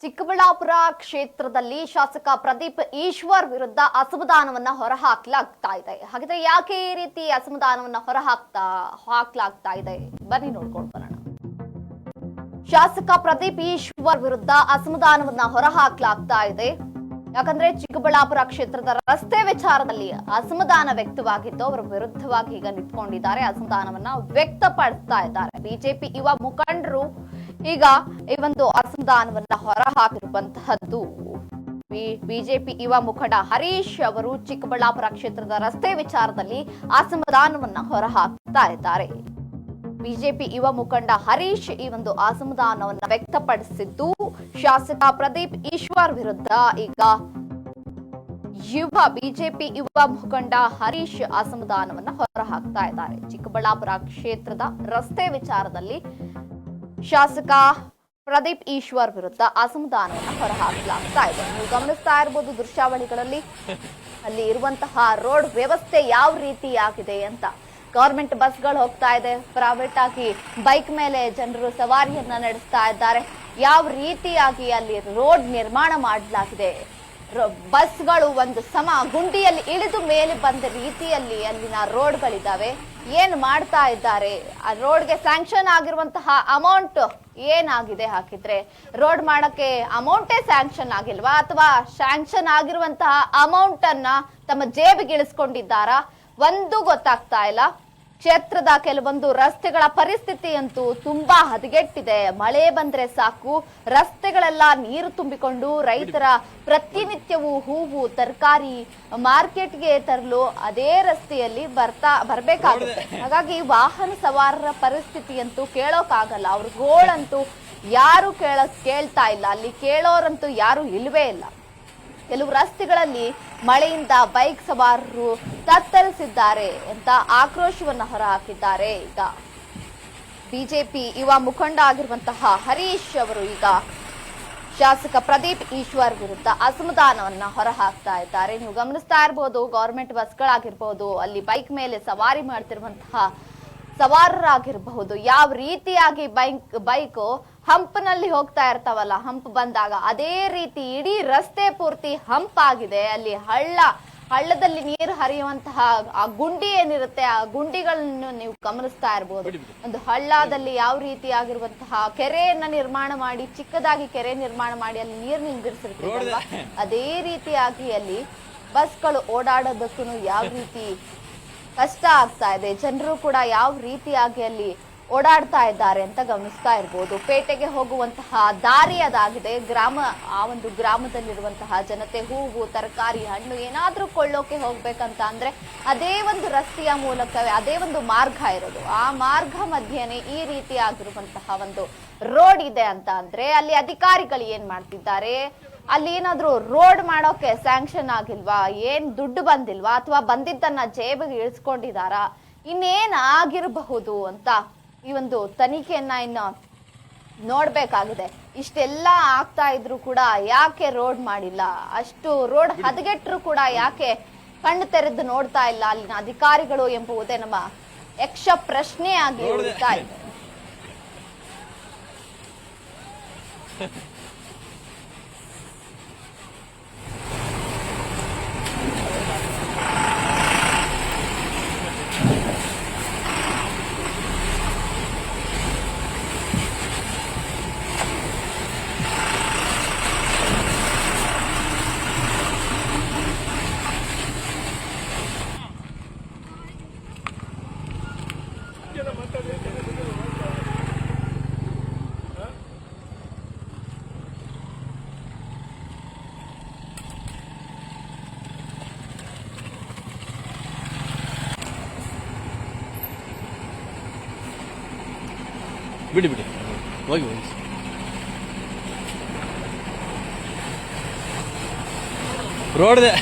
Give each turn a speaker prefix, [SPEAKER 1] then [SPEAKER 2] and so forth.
[SPEAKER 1] ಚಿಕ್ಕಬಳ್ಳಾಪುರ ಕ್ಷೇತ್ರದಲ್ಲಿ ಶಾಸಕ ಪ್ರದೀಪ್ ಈಶ್ವರ್ ವಿರುದ್ಧ ಅಸಮಾಧಾನವನ್ನ ಹೊರಹಾಕಲಾಗ್ತಾ ಇದೆ. ಹಾಗಿದ್ರೆ ಯಾಕೆ ಈ ರೀತಿ ಅಸಮಾಧಾನವನ್ನ ಹಾಕಲಾಗ್ತಾ ಇದೆ? ಬನ್ನಿ ನೋಡ್ಕೊಂಡು ಬರೋಣ. ಶಾಸಕ ಪ್ರದೀಪ್ ಈಶ್ವರ್ ವಿರುದ್ಧ ಅಸಮಾಧಾನವನ್ನ ಹೊರಹಾಕಲಾಗ್ತಾ ಇದೆ. ಯಾಕಂದ್ರೆ ಚಿಕ್ಕಬಳ್ಳಾಪುರ ಕ್ಷೇತ್ರದ ರಸ್ತೆ ವಿಚಾರದಲ್ಲಿ ಅಸಮಾಧಾನ ವ್ಯಕ್ತವಾಗಿದ್ದು ಅವರ ವಿರುದ್ಧವಾಗಿ ಈಗ ನಿಂತ್ಕೊಂಡಿದ್ದಾರೆ. ಅಸಮಾಧಾನವನ್ನ ವ್ಯಕ್ತಪಡಿಸ್ತಾ ಇದ್ದಾರೆ. ಬಿಜೆಪಿ ಯುವ ಮುಖಂಡರು ಈಗ ಈ ಒಂದು ಅಸಮಾಧಾನವನ್ನ ಹೊರಹಾಕಿರುವಂತಹದ್ದು. ಬಿಜೆಪಿ ಯುವ ಮುಖಂಡ ಹರೀಶ್ ಅವರು ಚಿಕ್ಕಬಳ್ಳಾಪುರ ಕ್ಷೇತ್ರದ ರಸ್ತೆ ವಿಚಾರದಲ್ಲಿ ಅಸಮಾಧಾನವನ್ನ ಹೊರಹಾಕ್ತಾ ಇದ್ದಾರೆ. ಬಿಜೆಪಿ ಯುವ ಮುಖಂಡ ಹರೀಶ್ ಈ ಒಂದು ಅಸಮಾಧಾನವನ್ನ ವ್ಯಕ್ತಪಡಿಸಿದ್ದು, ಶಾಸಕ ಪ್ರದೀಪ್ ಈಶ್ವರ್ ವಿರುದ್ಧ ಈಗ ಬಿಜೆಪಿ ಯುವ ಮುಖಂಡ ಹರೀಶ್ ಅಸಮಾಧಾನವನ್ನ ಹೊರಹಾಕ್ತಾ ಇದ್ದಾರೆ. ಚಿಕ್ಕಬಳ್ಳಾಪುರ ಕ್ಷೇತ್ರದ ರಸ್ತೆ ವಿಚಾರದಲ್ಲಿ ಶಾಸಕ ಪ್ರದೀಪ್ ಈಶ್ವರ್ ವಿರುದ್ಧ ಅಸಮಾಧಾನವನ್ನ ಹೊರಹಾಕಲಾಗ್ತಾ ಇದೆ. ನೀವು ಗಮನಿಸ್ತಾ ಇರಬಹುದು ದೃಶ್ಯಾವಳಿಗಳಲ್ಲಿ, ಅಲ್ಲಿ ಇರುವಂತಹ ರೋಡ್ ವ್ಯವಸ್ಥೆ ಯಾವ ರೀತಿ ಆಗಿದೆ ಅಂತ. ಗವರ್ಮೆಂಟ್ ಬಸ್ಗಳು ಹೋಗ್ತಾ ಇದೆ, ಪ್ರೈವೇಟ್ ಆಗಿ ಬೈಕ್ ಮೇಲೆ ಜನರು ಸವಾರಿಯನ್ನ ನಡೆಸ್ತಾ ಇದ್ದಾರೆ. ಯಾವ ರೀತಿಯಾಗಿ ಅಲ್ಲಿ ರೋಡ್ ನಿರ್ಮಾಣ ಮಾಡಲಾಗಿದೆ. ಬಸ್ಗಳು ಒಂದು ಗುಂಡಿಯಲ್ಲಿ ಇಳಿದು ಮೇಲೆ ಬಂದ ರೀತಿಯಲ್ಲಿ ಅಲ್ಲಿನ ರೋಡ್ಗಳಿದ್ದಾವೆ. ಏನ್ ಮಾಡ್ತಾ ಇದ್ದಾರೆ? ಆ ರೋಡ್ಗೆ ಸ್ಯಾಂಕ್ಷನ್ ಆಗಿರುವಂತಹ ಅಮೌಂಟ್ ಏನಾಗಿದೆ? ಹಾಕಿದ್ರೆ ರೋಡ್ ಮಾಡಕ್ಕೆ ಅಮೌಂಟೇ ಸ್ಯಾಂಕ್ಷನ್ ಆಗಿಲ್ವಾ, ಅಥವಾ ಸ್ಯಾಂಕ್ಷನ್ ಆಗಿರುವಂತಹ ಅಮೌಂಟ್ ಅನ್ನ ತಮ್ಮ ಜೇಬಿಗೆ ಇಳಿಸ್ಕೊಂಡಿದ್ದಾರಾ? ಒಂದು ಗೊತ್ತಾಗ್ತಾ ಇಲ್ಲ. ಕ್ಷೇತ್ರದ ಕೆಲವೊಂದು ರಸ್ತೆಗಳ ಪರಿಸ್ಥಿತಿ ಅಂತೂ ತುಂಬಾ ಹದಗೆಟ್ಟಿದೆ. ಮಳೆ ಬಂದ್ರೆ ಸಾಕು, ರಸ್ತೆಗಳೆಲ್ಲ ನೀರು ತುಂಬಿಕೊಂಡು ರೈತರ ಪ್ರತಿನಿತ್ಯವೂ ಹೂವು ತರಕಾರಿ ಮಾರ್ಕೆಟ್ಗೆ ತರಲು ಅದೇ ರಸ್ತೆಯಲ್ಲಿ ಬರ್ಬೇಕಾಗುತ್ತೆ. ಹಾಗಾಗಿ ವಾಹನ ಸವಾರರ ಪರಿಸ್ಥಿತಿ ಅಂತೂ ಕೇಳೋಕ್ಕಾಗಲ್ಲ. ಅವ್ರ ಗೋಳಂತೂ ಯಾರು ಕೇಳ್ತಾ ಇಲ್ಲ. ಅಲ್ಲಿ ಕೇಳೋರಂತೂ ಯಾರು ಇಲ್ವೇ ಇಲ್ಲ. ಕೆಲವು ರಸ್ತೆಗಳಲ್ಲಿ ಮಳೆಯಿಂದ ಬೈಕ್ ಸವಾರರು ತತ್ತರಿಸಿದ್ದಾರೆ ಅಂತ ಆಕ್ರೋಶವನ್ನ ಹೊರಹಾಕಿದ್ದಾರೆ. ಈಗ ಬಿಜೆಪಿ ಯುವ ಮುಖಂಡ ಆಗಿರುವಂತಹ ಹರೀಶ್ ಅವರು ಈಗ ಶಾಸಕ ಪ್ರದೀಪ್ ಈಶ್ವರ್ ವಿರುದ್ಧ ಅಸಮಾಧಾನವನ್ನ ಹೊರಹಾಕ್ತಾ ಇದ್ದಾರೆ. ನೀವು ಗಮನಿಸ್ತಾ ಇರಬಹುದು, ಗವರ್ಮೆಂಟ್ ಬಸ್ಗಳಾಗಿರ್ಬಹುದು, ಅಲ್ಲಿ ಬೈಕ್ ಮೇಲೆ ಸವಾರಿ ಮಾಡ್ತಿರುವಂತಹ ಸವಾರರಾಗಿರಬಹುದು, ಯಾವ ರೀತಿಯಾಗಿ ಬೈಕ್ ಹಂಪ್ನಲ್ಲಿ ಹೋಗ್ತಾ ಇರ್ತಾವಲ್ಲ, ಹಂಪ್ ಬಂದಾಗ ಅದೇ ರೀತಿ ಇಡೀ ರಸ್ತೆ ಪೂರ್ತಿ ಹಂಪ್ ಆಗಿದೆ. ಅಲ್ಲಿ ಹಳ್ಳದಲ್ಲಿ ನೀರು ಹರಿಯುವಂತಹ ಆ ಗುಂಡಿ ಏನಿರುತ್ತೆ, ಆ ಗುಂಡಿಗಳನ್ನು ನೀವು ಗಮನಿಸ್ತಾ ಇರಬಹುದು. ಒಂದು ಹಳ್ಳದಲ್ಲಿ ಯಾವ ರೀತಿಯಾಗಿರುವಂತಹ ಕೆರೆಯನ್ನ ನಿರ್ಮಾಣ ಮಾಡಿ, ಚಿಕ್ಕದಾಗಿ ಕೆರೆ ನಿರ್ಮಾಣ ಮಾಡಿ ಅಲ್ಲಿ ನೀರು ನಿಂದಿರಿಸಿರ್ತೀವಲ್ವಾ, ಅದೇ ರೀತಿಯಾಗಿ ಅಲ್ಲಿ ಬಸ್ಗಳು ಓಡಾಡೋದಕ್ಕೂ ಯಾವ ರೀತಿ ಕಷ್ಟ ಆಗ್ತಾ ಇದೆ. ಜನರು ಕೂಡ ಯಾವ ರೀತಿಯಾಗಿ ಅಲ್ಲಿ ಓಡಾಡ್ತಾ ಇದ್ದಾರೆ ಅಂತ ಗಮನಿಸ್ತಾ ಇರ್ಬೋದು. ಪೇಟೆಗೆ ಹೋಗುವಂತಹ ದಾರಿ ಅದಾಗಿದೆ. ಆ ಒಂದು ಗ್ರಾಮದಲ್ಲಿರುವಂತಹ ಜನತೆ ಹೂವು ತರಕಾರಿ ಹಣ್ಣು ಏನಾದ್ರೂ ಕೊಳ್ಳೋಕೆ ಹೋಗ್ಬೇಕಂತ ಅಂದ್ರೆ ಅದೇ ಒಂದು ರಸ್ತೆಯ ಮೂಲಕವೇ ಅದೇ ಒಂದು ಮಾರ್ಗ ಇರೋದು. ಆ ಮಾರ್ಗ ಮಧ್ಯೆನೆ ಈ ರೀತಿಯಾಗಿರುವಂತಹ ಒಂದು ರೋಡ್ ಇದೆ ಅಂತ ಅಂದ್ರೆ ಅಲ್ಲಿ ಅಧಿಕಾರಿಗಳು ಏನ್ ಮಾಡ್ತಿದ್ದಾರೆ? ಅಲ್ಲಿ ಏನಾದ್ರೂ ರೋಡ್ ಮಾಡೋಕೆ ಸ್ಯಾಂಕ್ಷನ್ ಆಗಿಲ್ವಾ? ಏನ್ ದುಡ್ಡು ಬಂದಿಲ್ವಾ? ಅಥವಾ ಬಂದಿದ್ದನ್ನ ಜೇಬಿಗೆ ಇಳಿಸ್ಕೊಂಡಿದಾರಾ? ಇನ್ನೇನ್ ಆಗಿರಬಹುದು ಅಂತ ಈ ಒಂದು ತನಿಖೆಯನ್ನ ಇನ್ನು ನೋಡ್ಬೇಕಾಗಿದೆ. ಇಷ್ಟೆಲ್ಲ ಆಗ್ತಾ ಇದ್ರು ಕೂಡ ಯಾಕೆ ರೋಡ್ ಮಾಡಿಲ್ಲ? ಅಷ್ಟು ರೋಡ್ ಹದಗೆಟ್ಟರು ಕೂಡ ಯಾಕೆ ಕಣ್ಣು ತೆರೆದು ನೋಡ್ತಾ ಇಲ್ಲ ಅಲ್ಲಿನ ಅಧಿಕಾರಿಗಳು ಎಂಬುವುದೇ ನಮ್ಮ ಯಕ್ಷ ಪ್ರಶ್ನೆಯಾಗಿ ಉಳಿತಾ ಇದೆ.
[SPEAKER 2] ಬಿಡಿ ಹೋಗಿ ರೋಡ್ದೆ